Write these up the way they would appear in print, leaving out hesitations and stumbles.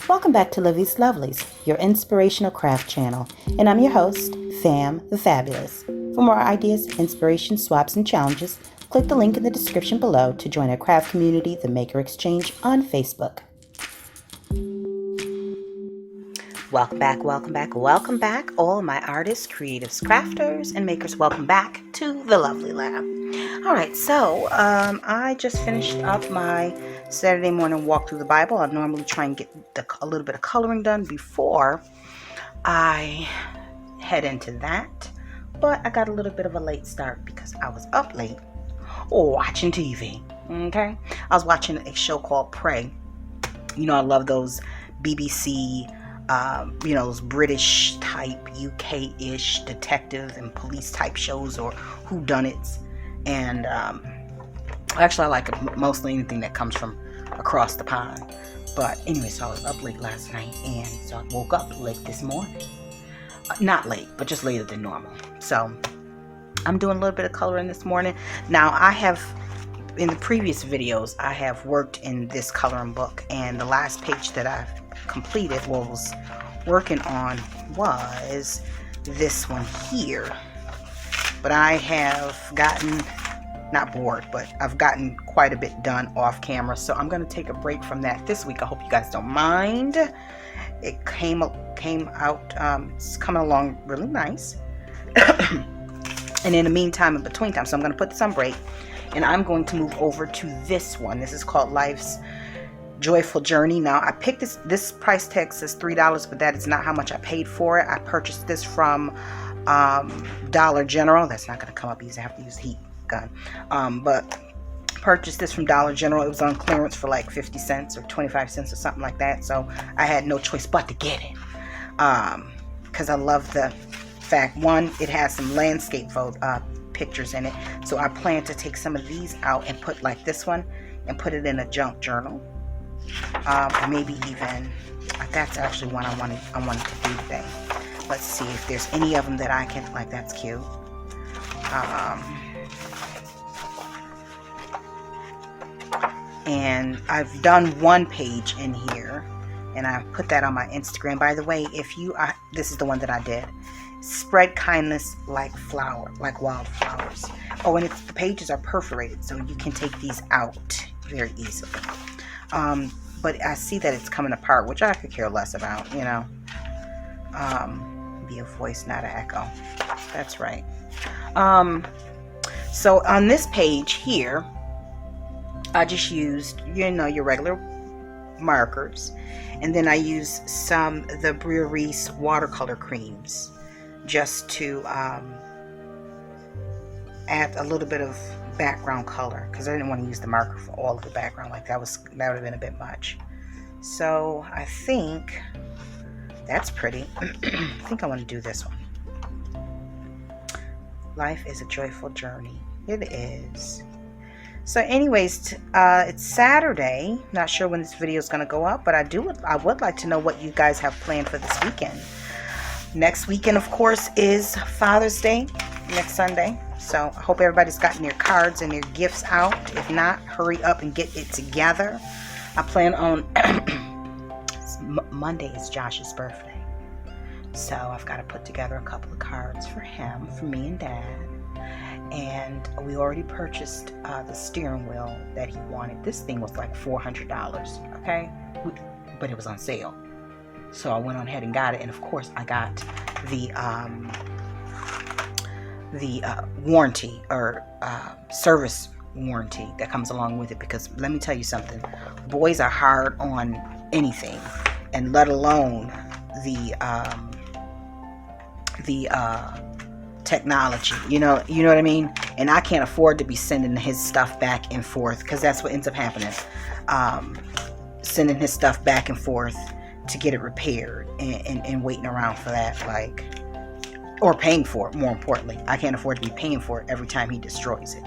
Welcome back to Livie'S Lovelies, your inspirational craft channel, and I'm your host, Fam the Fabulous. For more ideas, inspiration, swaps, and challenges, click the link in the description below to join our craft community, The Maker Exchange, on Facebook. Welcome back, all my artists, creatives, crafters, and makers. Welcome back to the Lovely Lab. All right, so I just finished up my Saturday morning walk through the Bible. I normally try and get a little bit of coloring done before I head into that, but I got a little bit of a late start because I was up late watching TV. Okay, I was watching a show called Prey. You know, I love those BBC, those British type, UK-ish detective and police type shows, or whodunits. And actually, I like mostly anything that comes from across the pond. But anyway, so I was up late last night, and so I woke up late this morning. Not late, but just later than normal. So I'm doing a little bit of coloring this morning. Now, I have, in the previous videos, I have worked in this coloring book, and the last page that I've completed, was working on, was this one here. But I have gotten, not bored, but I've gotten quite a bit done off camera, so I'm going to take a break from that this week. I hope you guys don't mind. It came out, it's coming along really nice. And in the meantime, in between time, so I'm going to put this on break, and I'm going to move over to this one. This is called Life's Joyful Journey. Now, I picked this price tag says $3, but that is not how much I paid for it. I purchased this from Dollar General. That's not going to come up easy. I have to use the heat gun. But purchased this from Dollar General. It was on clearance for like 50 cents or 25 cents or something like that. So I had no choice but to get it. Because I love the fact, one, it has some landscape pictures in it. So I plan to take some of these out and put, like this one, and put it in a junk journal. Maybe even, that's actually one I wanted to do today. Let's see if there's any of them that I can, like, that's cute. And I've done one page in here, and I put that on my Instagram. By the way, if you, this is the one that I did. Spread kindness like wildflowers. Oh, and the pages are perforated, so you can take these out very easily. But I see that it's coming apart, which I could care less about, you know. Be a voice, not an echo. That's right. So on this page here, I just used, your regular markers. And then I used some of the Brewery's watercolor creams just to add a little bit of background color, because I didn't want to use the marker for all of the background. Like that would have been a bit much. So I think that's pretty. I think I want to do this one. Life is a joyful journey. It is. So anyways, it's Saturday. Not sure when this video is going to go up, but I would like to know what you guys have planned for this weekend. Next weekend, of course, is Father's Day, next Sunday. So I hope everybody's gotten their cards and their gifts out. If not, hurry up and get it together. I plan on Monday is Josh's birthday. So I've got to put together a couple of cards for him, for me and Dad. And we already purchased the steering wheel that he wanted. This thing was like $400, okay? But it was on sale. So I went on ahead and got it. And of course, I got the warranty, or service warranty that comes along with it, because let me tell you something, boys are hard on anything, and let alone the technology, you know what I mean. And I can't afford to be sending his stuff back and forth, because that's what ends up happening, sending his stuff back and forth to get it repaired, and waiting around for that, like, or paying for it. More importantly, I can't afford to be paying for it every time he destroys it,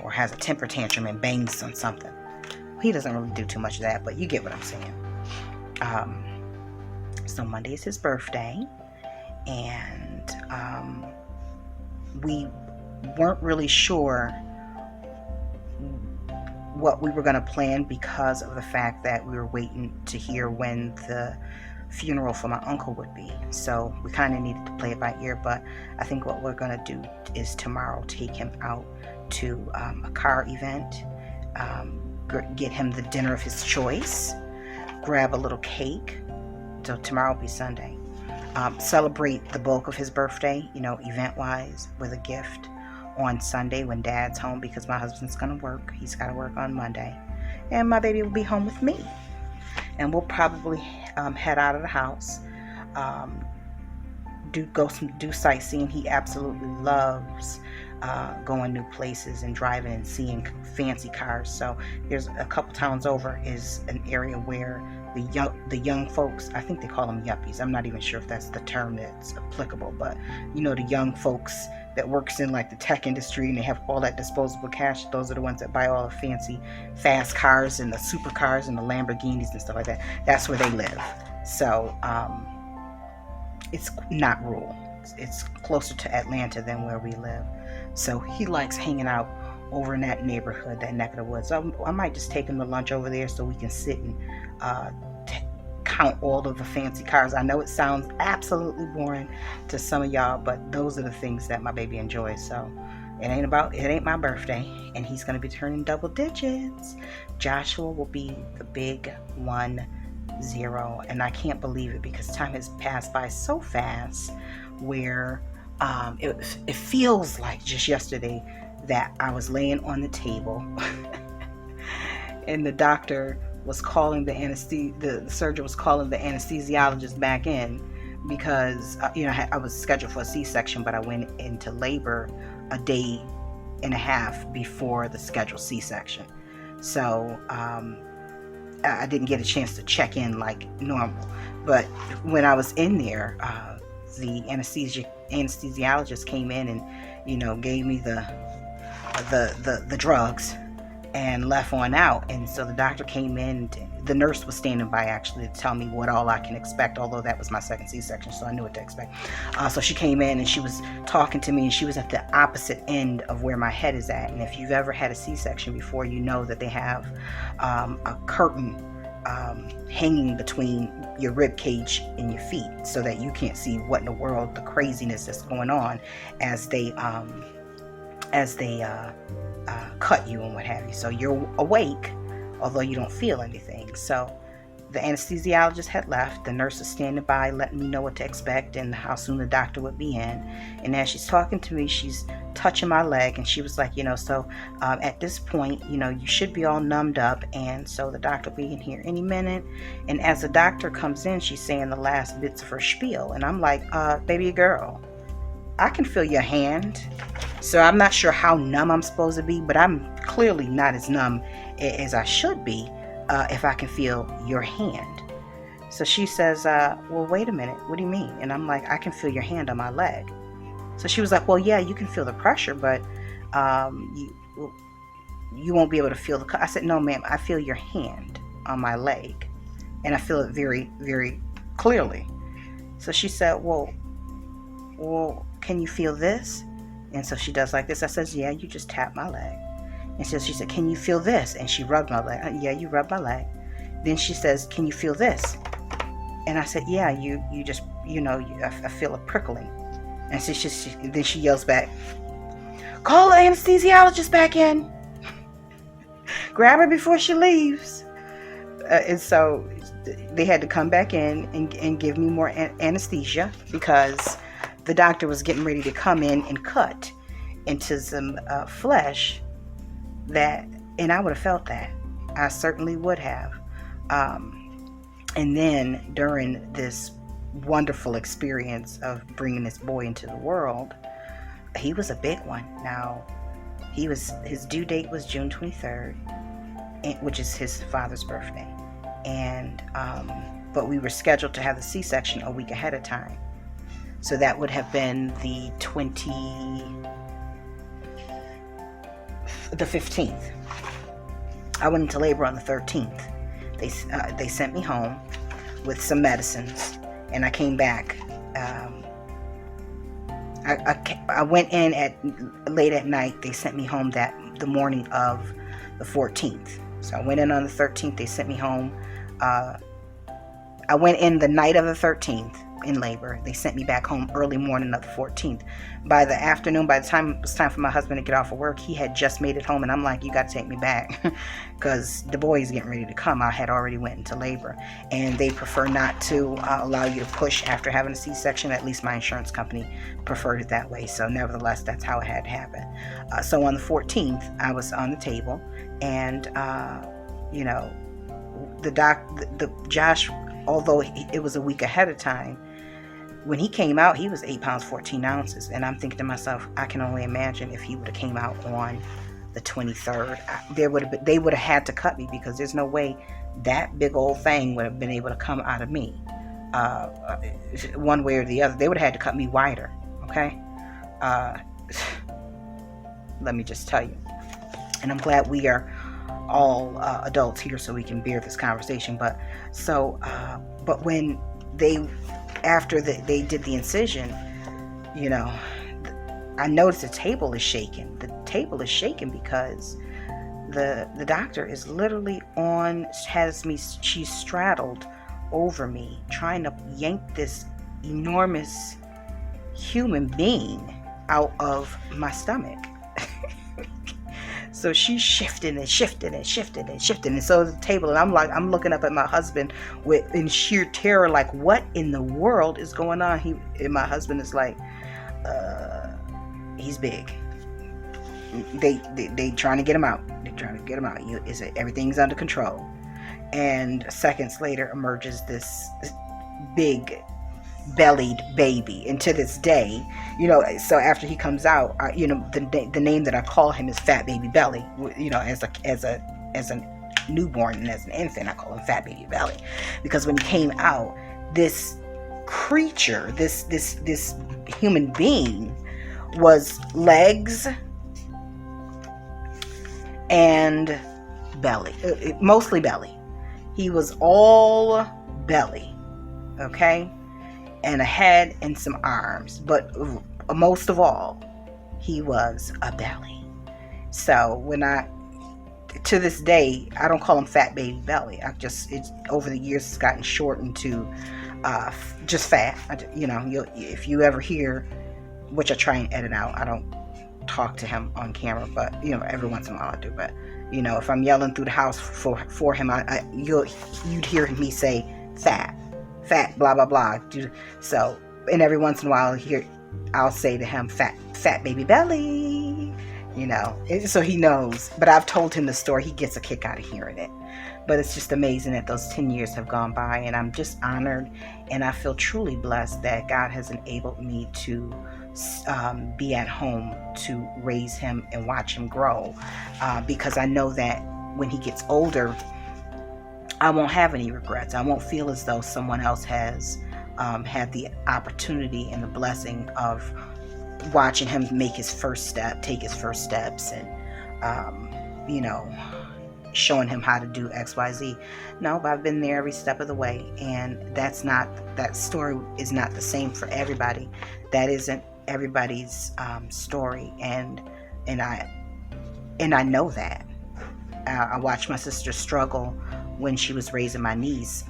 or has a temper tantrum and bangs on something. He doesn't really do too much of that, but you get what I'm saying. So Monday is his birthday, and we weren't really sure what we were going to plan because of the fact that we were waiting to hear when the funeral for my uncle would be. So we kind of needed to play it by ear, but I think what we're going to do is tomorrow take him out to a car event, get him the dinner of his choice, grab a little cake. So tomorrow will be Sunday. Celebrate the bulk of his birthday, event-wise, with a gift on Sunday when Dad's home, because my husband's going to work. He's got to work on Monday. And my baby will be home with me. And we'll probably head out of the house, do sightseeing. He absolutely loves going new places and driving and seeing fancy cars. So there's a couple towns over is an area where the young folks, I think they call them yuppies. I'm not even sure if that's the term that's applicable, but the young folks that works in like the tech industry, and they have all that disposable cash. Those are the ones that buy all the fancy fast cars and the supercars and the Lamborghinis and stuff like that. That's where they live. So it's not rural. It's closer to Atlanta than where we live. So he likes hanging out over in that neighborhood, that neck of the woods. So I might just take him to lunch over there so we can sit and count all of the fancy cars. I know it sounds absolutely boring to some of y'all, but those are the things that my baby enjoys. So it ain't my birthday, and he's going to be turning double digits. Joshua will be the big 10, and I can't believe it because time has passed by so fast where it feels like just yesterday that I was laying on the table and the doctor was calling the surgeon was calling the anesthesiologist back in because I was scheduled for a C-section, but I went into labor a day and a half before the scheduled C-section. So I didn't get a chance to check in like normal. But when I was in there, the anesthesiologist came in and gave me the drugs and left on out. And so the doctor came in, the nurse was standing by actually to tell me what all I can expect, although that was my second C-section, so I knew what to expect. So she came in and she was talking to me, and she was at the opposite end of where my head is at. And if you've ever had a C-section before, you know that they have a curtain hanging between your rib cage and your feet so that you can't see what in the world the craziness that's going on as they cut you and what have you. So you're awake, although you don't feel anything. So the anesthesiologist had left. The nurse is standing by, letting me know what to expect and how soon the doctor would be in. And as she's talking to me, she's touching my leg, and she was like, at this point, you should be all numbed up, and so the doctor will be in here any minute. And as the doctor comes in, she's saying the last bits of her spiel, and I'm like, baby girl, I can feel your hand. So I'm not sure how numb I'm supposed to be, but I'm clearly not as numb as I should be if I can feel your hand. So she says, well, wait a minute. What do you mean? And I'm like, I can feel your hand on my leg. So she was like, well, yeah, you can feel the pressure, but you won't be able to feel the... I said, no, ma'am, I feel your hand on my leg, and I feel it very, very clearly. So she said, well, can you feel this? And so she does like this. I says, yeah, you just tap my leg. And so she said, can you feel this? And she rubbed my leg. Yeah, you rubbed my leg. Then she says, can you feel this? And I said, yeah, you just, I feel a prickling. And so then she yells back, call the anesthesiologist back in. Grab her before she leaves. And so they had to come back in and give me more anesthesia because the doctor was getting ready to come in and cut into some flesh and I would have felt that. I certainly would have. And then during this wonderful experience of bringing this boy into the world, he was a big one. Now, his due date was June 23rd, which is his father's birthday. And but we were scheduled to have the C-section a week ahead of time. So that would have been the 15th. I went into labor on the 13th. They sent me home with some medicines, and I came back. I went in late at night. They sent me home the morning of the 14th. So I went in on the 13th. They sent me home. I went in the night of the 13th in labor. They sent me back home early morning of the 14th. By the afternoon, by the time it was time for my husband to get off of work, he had just made it home, and I'm like, you got to take me back because the boy is getting ready to come. I had already went into labor, and they prefer not to allow you to push after having a C-section. At least my insurance company preferred it that way. So nevertheless, that's how it had to happen. So on the 14th, I was on the table, and Josh, although it was a week ahead of time, when he came out, he was 8 pounds 14 ounces, and I'm thinking to myself, I can only imagine if he would have came out on the 23rd. They would have had to cut me, because there's no way that big old thing would have been able to come out of me one way or the other. They would have had to cut me wider. Okay, let me just tell you, and I'm glad we are all adults here so we can bear this conversation. But when after they did the incision, I noticed the table is shaking. The table is shaking because the doctor is literally she's straddled over me, trying to yank this enormous human being out of my stomach. So she's shifting and shifting and shifting and shifting, and so is the table. And I'm looking up at my husband in sheer terror, like, what in the world is going on? And my husband is like, he's big. They trying to get him out. They're trying to get him out. Everything's under control. And seconds later emerges this big bellied baby, and to this day, so after he comes out, the name that I call him is Fat Baby Belly. As a newborn and as an infant, I call him Fat Baby Belly, because when he came out, this creature, this human being, was legs and belly, mostly belly. He was all belly, okay, and a head and some arms, but most of all, he was a belly. So to this day, I don't call him Fat Baby Belly. Over the years, it's gotten shortened to just fat. If you ever hear, which I try and edit out, I don't talk to him on camera, but every once in a while I do. But if I'm yelling through the house for him, you'd hear me say fat, blah blah blah. So, and every once in a while I'll say to him, fat baby belly, so he knows. But I've told him the story. He gets a kick out of hearing it. But it's just amazing that those 10 years have gone by, and I'm just honored, and I feel truly blessed that God has enabled me to be at home to raise him and watch him grow, because I know that when he gets older, I won't have any regrets. I won't feel as though someone else has had the opportunity and the blessing of watching him take his first steps, and showing him how to do XYZ. No, but I've been there every step of the way, and that story is not the same for everybody. That isn't everybody's story, and I know that. I watched my sister struggle when she was raising my niece,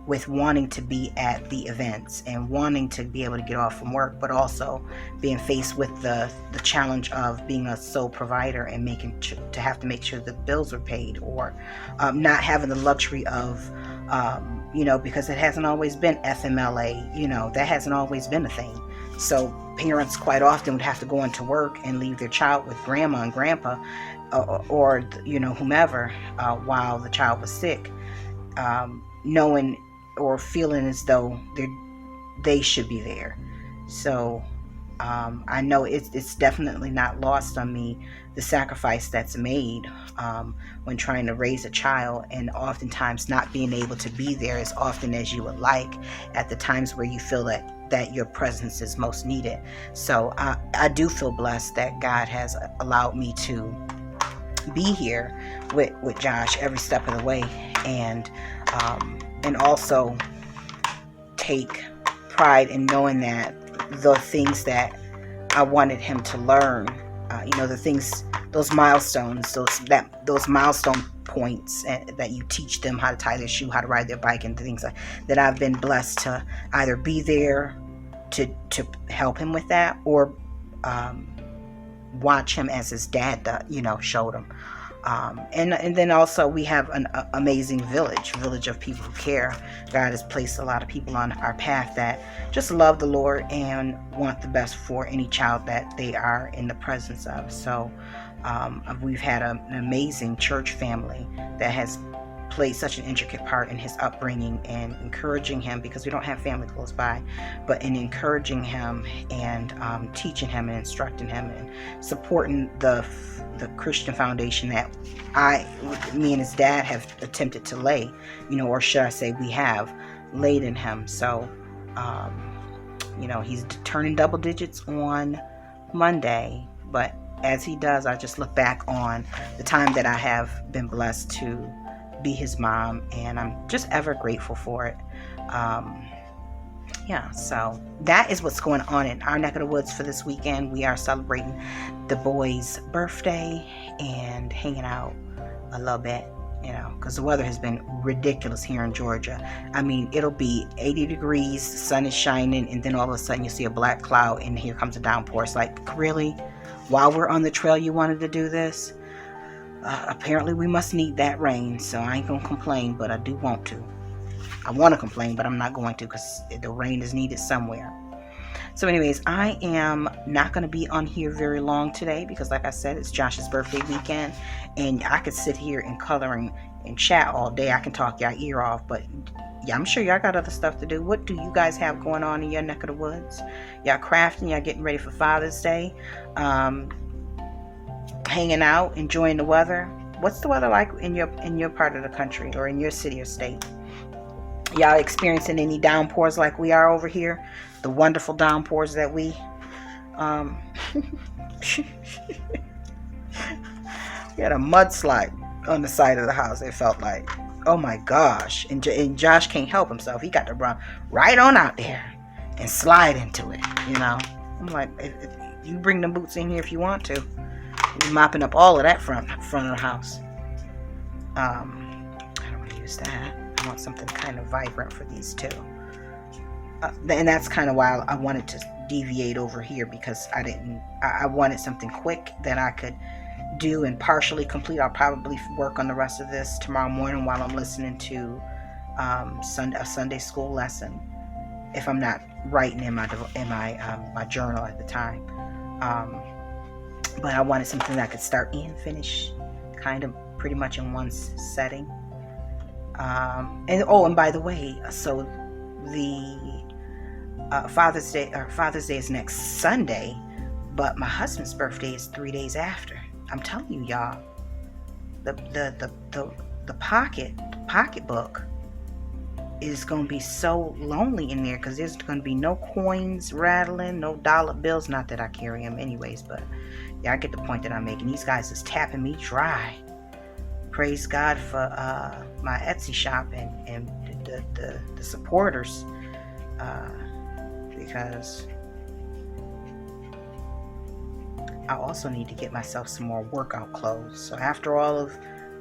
with wanting to be at the events and wanting to be able to get off from work, but also being faced with the challenge of being a sole provider and to have to make sure the bills were paid, or not having the luxury of because it hasn't always been FMLA, that hasn't always been a thing. So parents quite often would have to go into work and leave their child with grandma and grandpa, or whomever, while the child was sick, knowing or feeling as though they should be there. So I know it's definitely not lost on me, the sacrifice that's made when trying to raise a child, and oftentimes not being able to be there as often as you would like at the times where you feel that your presence is most needed. So I do feel blessed that God has allowed me to be here with Josh every step of the way, and also take pride in knowing that the things that I wanted him to learn the things, those milestones, those milestone points that you teach them how to tie their shoe, how to ride their bike, and things like that. I've been blessed to either be there to help him with that, or watch him as his dad showed him. And then also we have an amazing village of people who care. God has placed a lot of people on our path that just love the Lord and want the best for any child that they are in the presence of. So we've had an amazing church family that has played such an intricate part in his upbringing and encouraging him, because we don't have family close by, but in encouraging him and teaching him and instructing him and supporting the Christian foundation that me and his dad have attempted to lay, or should I say we have laid in him. So he's turning double digits on Monday, but as he does, I just look back on the time that I have been blessed to be his mom, and I'm just ever grateful for it. So that is what's going on in our neck of the woods for this weekend. We are celebrating the boy's birthday and hanging out a little bit, because the weather has been ridiculous here in Georgia. I mean, it'll be 80 degrees, the sun is shining, and then all of a sudden you see a black cloud and here comes a downpour. It's like, really? While we're on the trail you wanted to do this? Apparently we must need that rain, so I ain't gonna complain, but I do want to. I want to complain, but I'm not going to, because the rain is needed somewhere. So anyways, I am not going to be on here very long today, because like I said, it's Josh's birthday weekend, and I could sit here and color and chat all day. I can talk y'all ear off, but yeah, I'm sure y'all got other stuff to do. What do you guys have going on in your neck of the woods? Y'all crafting, y'all getting ready for Father's Day, hanging out, enjoying the weather. What's the weather like in your part of the country, or in your city or state? Y'all experiencing any downpours like we are over here? The wonderful downpours that we we had a mudslide on the side of the house. It felt like, oh my gosh. And Josh can't help himself. He got to run right on out there and slide into it, I'm like, if you bring them boots in here if you want to. You're mopping up all of that front of the house. I don't want to use that. I want something kind of vibrant for these two. And that's kind of why I wanted to deviate over here, because I wanted something quick that I could do and partially complete. I'll probably work on the rest of this tomorrow morning while I'm listening to a Sunday school lesson, if I'm not writing in my journal at the time. But I wanted something that I could start and finish kind of pretty much in one setting. And by the way, so the Father's Day is next Sunday, but my husband's birthday is 3 days after. I'm telling you, y'all, the pocketbook is going to be so lonely in there, because there's going to be no coins rattling, no dollar bills. Not that I carry them anyways, but yeah, I get the point that I'm making. These guys is tapping me dry. Praise God for my Etsy shop and the supporters, because I also need to get myself some more workout clothes. So after all of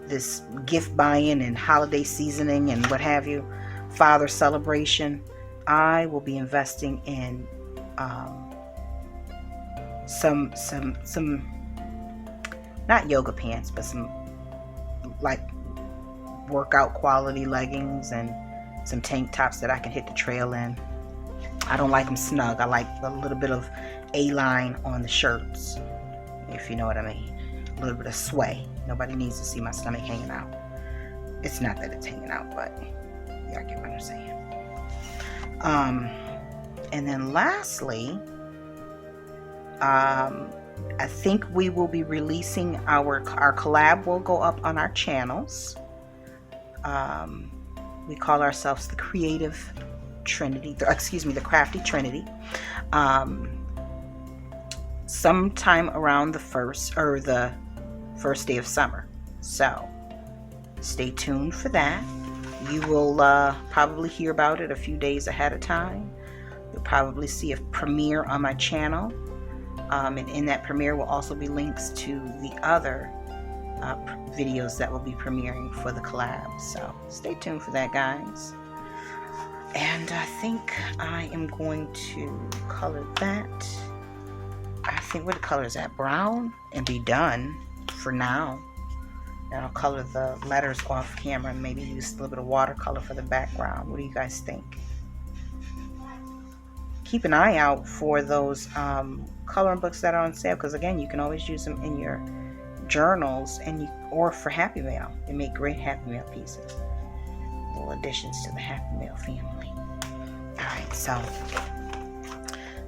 this gift buying and holiday seasoning and what have you, Father celebration, I will be investing in some not yoga pants, but some like workout quality leggings and some tank tops that I can hit the trail in. I don't like them snug. I like a little bit of A-line on the shirts, if you know what I mean. A little bit of sway. Nobody needs to see my stomach hanging out. It's not that it's hanging out, but y'all get what I'm saying. And then lastly, I think we will be releasing our collab will go up on our channels. We call ourselves the Creative Trinity, the Crafty Trinity. Sometime around the first day of summer. So stay tuned for that. You will probably hear about it a few days ahead of time. You'll probably see a premiere on my channel. And in that premiere will also be links to the other videos that will be premiering for the collab. So stay tuned for that, guys. And I think I am going to color that. I think what color is that? Brown, and be done for now. And I'll color the letters off camera and maybe use a little bit of watercolor for the background. What do you guys think? Keep an eye out for those coloring books that are on sale, because again, you can always use them in your journals or for Happy Mail. They make great Happy Mail pieces. Little additions to the Happy Mail family. Alright, so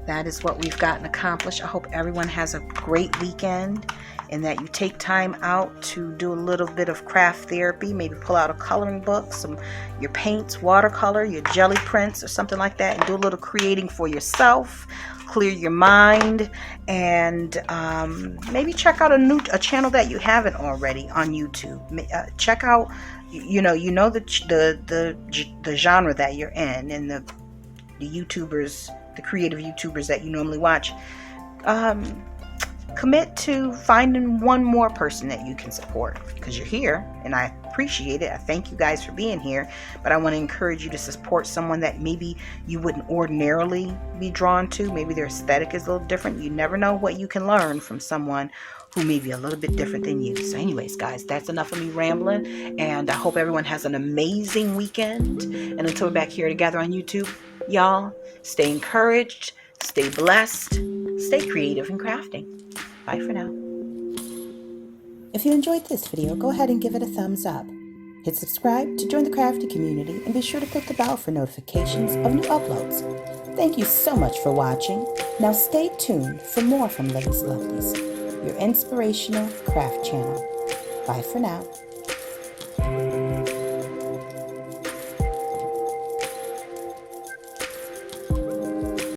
that is what we've gotten accomplished. I hope everyone has a great weekend and that you take time out to do a little bit of craft therapy. Maybe pull out a coloring book, your paints, watercolor, your jelly prints or something like that, and do a little creating for yourself. Clear your mind, and maybe check out a channel that you haven't already on YouTube. Check out, the genre that you're in, and the YouTubers, the creative YouTubers that you normally watch. Commit to finding one more person that you can support, because you're here and I appreciate it. I thank you guys for being here, but I want to encourage you to support someone that maybe you wouldn't ordinarily be drawn to. Maybe their aesthetic is a little different. You never know what you can learn from someone who may be a little bit different than you. So anyways, guys, that's enough of me rambling, and I hope everyone has an amazing weekend. And until we're back here together on YouTube, y'all, stay encouraged, stay blessed, stay creative and crafting. Bye for now. If you enjoyed this video, go ahead and give it a thumbs up. Hit subscribe to join the crafty community, and be sure to click the bell for notifications of new uploads. Thank you so much for watching. Now stay tuned for more from Livie'S Lovelies, your inspirational craft channel. Bye for now.